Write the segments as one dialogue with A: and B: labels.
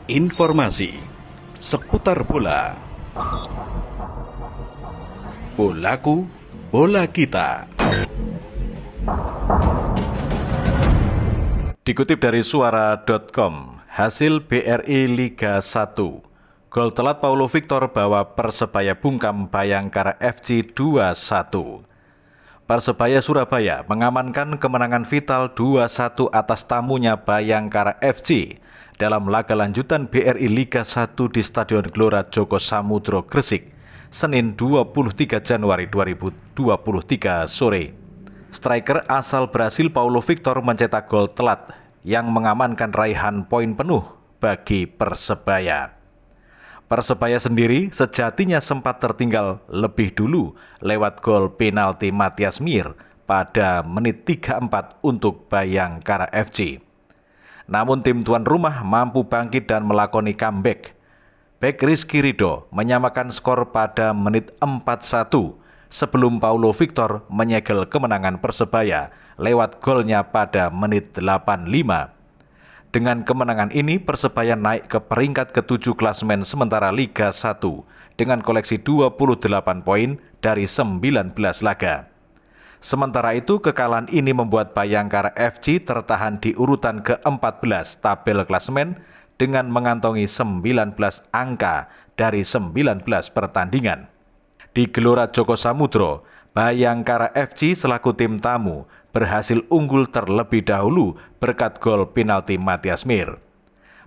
A: Informasi seputar bola. Bolaku, bola kita. Dikutip dari suara.com, hasil BRI Liga 1. Gol telat Paulo Victor bawa Persebaya bungkam Bayangkara FC 2-1. Persebaya Surabaya mengamankan kemenangan vital 2-1 atas tamunya Bayangkara FC dalam laga lanjutan BRI Liga 1 di Stadion Gelora Joko Samudro Gresik, Senin 23 Januari 2023 sore. Striker asal Brasil Paulo Victor mencetak gol telat yang mengamankan raihan poin penuh bagi Persebaya. Persebaya sendiri sejatinya sempat tertinggal lebih dulu lewat gol penalti Matias Mir pada menit 34 untuk Bayangkara FC. Namun tim tuan rumah mampu bangkit dan melakoni comeback. Bek Rizky Ridho menyamakan skor pada menit 41 sebelum Paulo Victor menyegel kemenangan Persebaya lewat golnya pada menit 85. Dengan kemenangan ini, Persebaya naik ke peringkat ke-7 klasemen sementara Liga 1 dengan koleksi 28 poin dari 19 laga. Sementara itu, kekalahan ini membuat Bayangkara FC tertahan di urutan ke-14 tabel klasemen dengan mengantongi 19 angka dari 19 pertandingan. Di Gelora Joko Samudro, Bayangkara FC selaku tim tamu berhasil unggul terlebih dahulu berkat gol penalti Matias Mir.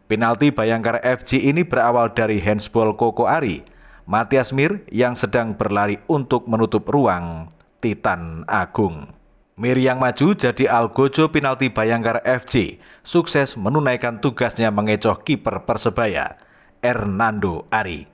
A: Penalti Bayangkara FC ini berawal dari handsball Koko Ari, Matias Mir yang sedang berlari untuk menutup ruang Titan Agung. Mir yang maju jadi algojo penalti Bayangkara FC, sukses menunaikan tugasnya mengecoh kiper Persebaya, Hernando Ari.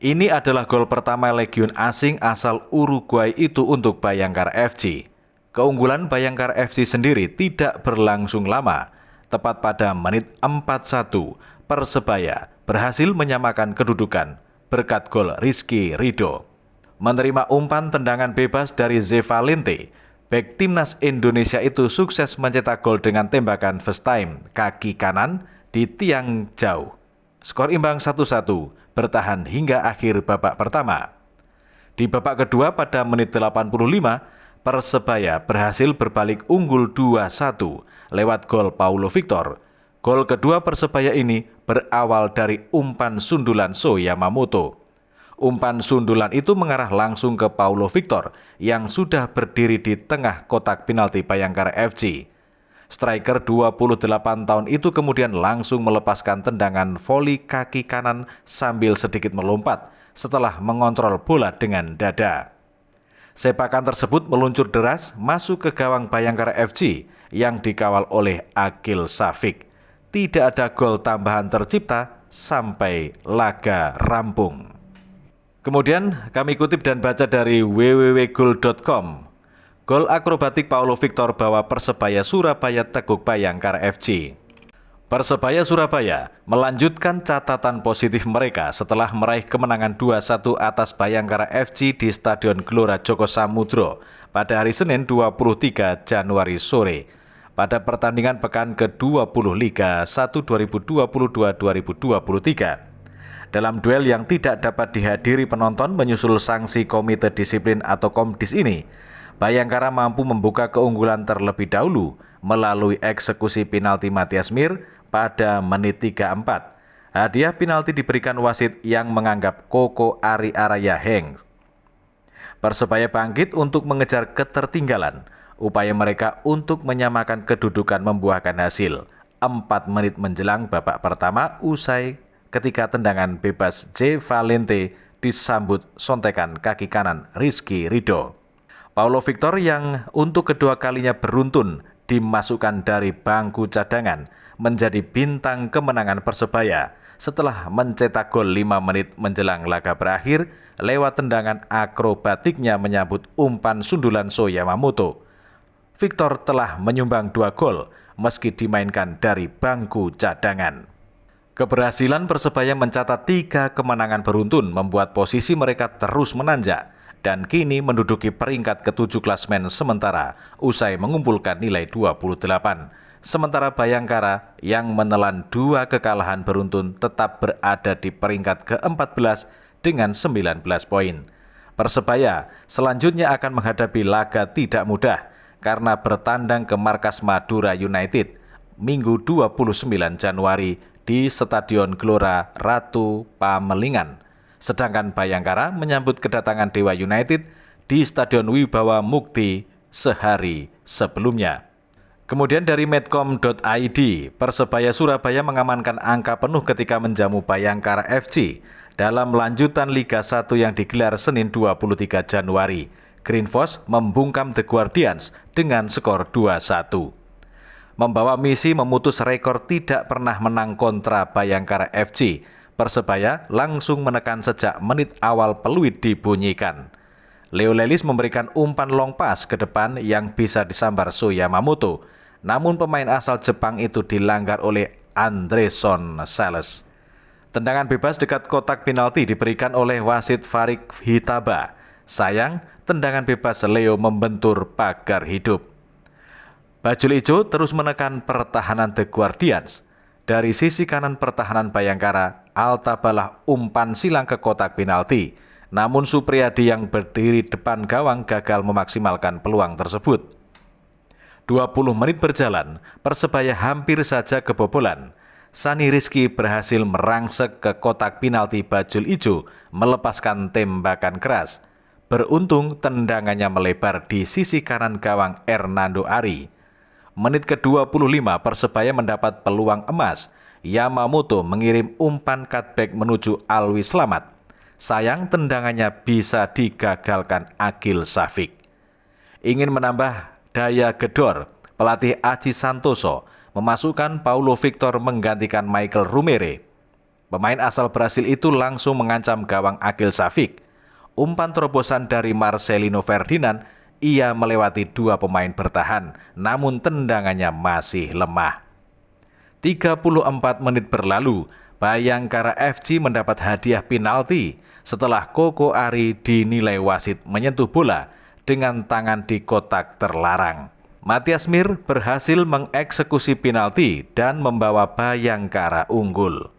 A: Ini adalah gol pertama legiun asing asal Uruguay itu untuk Bayangkara FC. Keunggulan Bayangkara FC sendiri tidak berlangsung lama. Tepat pada menit 41, Persebaya berhasil menyamakan kedudukan berkat gol Rizky Ridho. Menerima umpan tendangan bebas dari Zevalente, bek timnas Indonesia itu sukses mencetak gol dengan tembakan first time kaki kanan di tiang jauh. Skor imbang 1-1 bertahan hingga akhir babak pertama. Di babak kedua pada menit 85, Persebaya berhasil berbalik unggul 2-1 lewat gol Paulo Victor. Gol kedua Persebaya ini berawal dari umpan sundulan So Yamamoto. Umpan sundulan itu mengarah langsung ke Paulo Victor yang sudah berdiri di tengah kotak penalti Bayangkara FC. Striker 28 tahun itu kemudian langsung melepaskan tendangan voli kaki kanan sambil sedikit melompat setelah mengontrol bola dengan dada. Sepakan tersebut meluncur deras masuk ke gawang Bayangkara FC yang dikawal oleh Akil Safik. Tidak ada gol tambahan tercipta sampai laga rampung. Kemudian kami kutip dan baca dari www.goal.com. Gol akrobatik Paulo Victor bawa Persebaya Surabaya teguk Bayangkara FC. Persebaya Surabaya melanjutkan catatan positif mereka setelah meraih kemenangan 2-1 atas Bayangkara FC di Stadion Gelora Joko Samudro pada hari Senin 23 Januari sore pada pertandingan pekan ke-20 Liga 1 2022-2023. Dalam duel yang tidak dapat dihadiri penonton menyusul sanksi Komite Disiplin atau Komdis ini, Bayangkara mampu membuka keunggulan terlebih dahulu melalui eksekusi penalti Matias Mir pada menit 34. Hadiah penalti diberikan wasit yang menganggap Koko Ari Araya Heng. Persebaya bangkit untuk mengejar ketertinggalan. Upaya mereka untuk menyamakan kedudukan membuahkan hasil. 4 menit menjelang babak pertama usai ketika tendangan bebas Zevalente disambut sontekan kaki kanan Rizky Ridho. Paulo Victor yang untuk kedua kalinya beruntun dimasukkan dari bangku cadangan menjadi bintang kemenangan Persebaya setelah mencetak gol 5 menit menjelang laga berakhir lewat tendangan akrobatiknya menyambut umpan sundulan So Yamamoto. Victor telah menyumbang 2 gol meski dimainkan dari bangku cadangan. Keberhasilan Persebaya mencatat 3 kemenangan beruntun membuat posisi mereka terus menanjak dan kini menduduki peringkat ke-7 klasemen sementara usai mengumpulkan nilai 28. Sementara Bayangkara yang menelan 2 kekalahan beruntun tetap berada di peringkat ke-14 dengan 19 poin. Persebaya selanjutnya akan menghadapi laga tidak mudah karena bertandang ke markas Madura United Minggu 29 Januari di Stadion Gelora Ratu Pamelingan. Sedangkan Bayangkara menyambut kedatangan Dewa United di Stadion Wibawa Mukti sehari sebelumnya. Kemudian dari medcom.id, Persebaya Surabaya mengamankan angka penuh ketika menjamu Bayangkara FC dalam lanjutan Liga 1 yang digelar Senin 23 Januari. Green Force membungkam The Guardians dengan skor 2-1. Membawa misi memutus rekor tidak pernah menang kontra Bayangkara FC, Persebaya langsung menekan sejak menit awal peluit dibunyikan. Leo Lelis memberikan umpan long pass ke depan yang bisa disambar So Yamamoto, namun pemain asal Jepang itu dilanggar oleh Andrson Sales. Tendangan bebas dekat kotak penalti diberikan oleh wasit Farik Hitaba. Sayang, tendangan bebas Leo membentur pagar hidup. Bajul Ijo terus menekan pertahanan The Guardians. Dari sisi kanan pertahanan Bayangkara, Altabalah umpan silang ke kotak penalti. Namun Supriyadi yang berdiri depan gawang gagal memaksimalkan peluang tersebut. 20 menit berjalan, Persebaya hampir saja kebobolan. Sani Rizky berhasil merangsek ke kotak penalti Bajul Ijo, melepaskan tembakan keras. Beruntung tendangannya melebar di sisi kanan gawang Hernando Ari. Menit ke-25 Persebaya mendapat peluang emas. Yamamoto mengirim umpan cutback menuju Alwi Slamet. Sayang tendangannya bisa digagalkan Agil Safik. Ingin menambah daya gedor, pelatih Aji Santoso memasukkan Paulo Victor menggantikan Michael Rumere. Pemain asal Brasil itu langsung mengancam gawang Agil Safik. Umpan terobosan dari Marcelino Ferdinand, ia melewati 2 pemain bertahan, namun tendangannya masih lemah. 34 menit berlalu, Bayangkara FC mendapat hadiah penalti setelah Koko Ari dinilai wasit menyentuh bola dengan tangan di kotak terlarang. Matias Mir berhasil mengeksekusi penalti dan membawa Bayangkara unggul.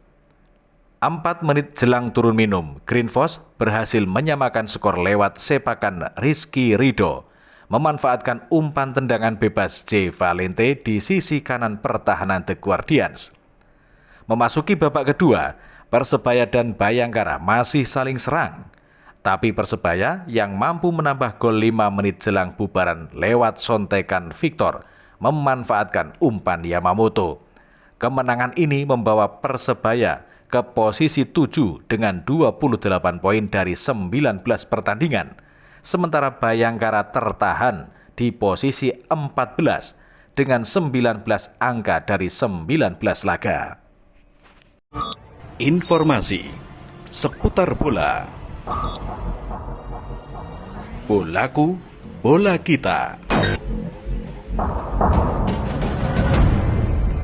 A: 4 menit jelang turun minum, Green Force berhasil menyamakan skor lewat sepakan Rizky Ridho, memanfaatkan umpan tendangan bebas J. Valente di sisi kanan pertahanan The Guardians. Memasuki babak kedua, Persebaya dan Bayangkara masih saling serang. Tapi Persebaya yang mampu menambah gol 5 menit jelang bubaran lewat sontekan Victor, memanfaatkan umpan Yamamoto. Kemenangan ini membawa Persebaya ke posisi 7 dengan 28 poin dari 19 pertandingan. Sementara Bayangkara tertahan di posisi 14 dengan 19 angka dari 19 laga. Informasi seputar bola. Bolaku, bola kita.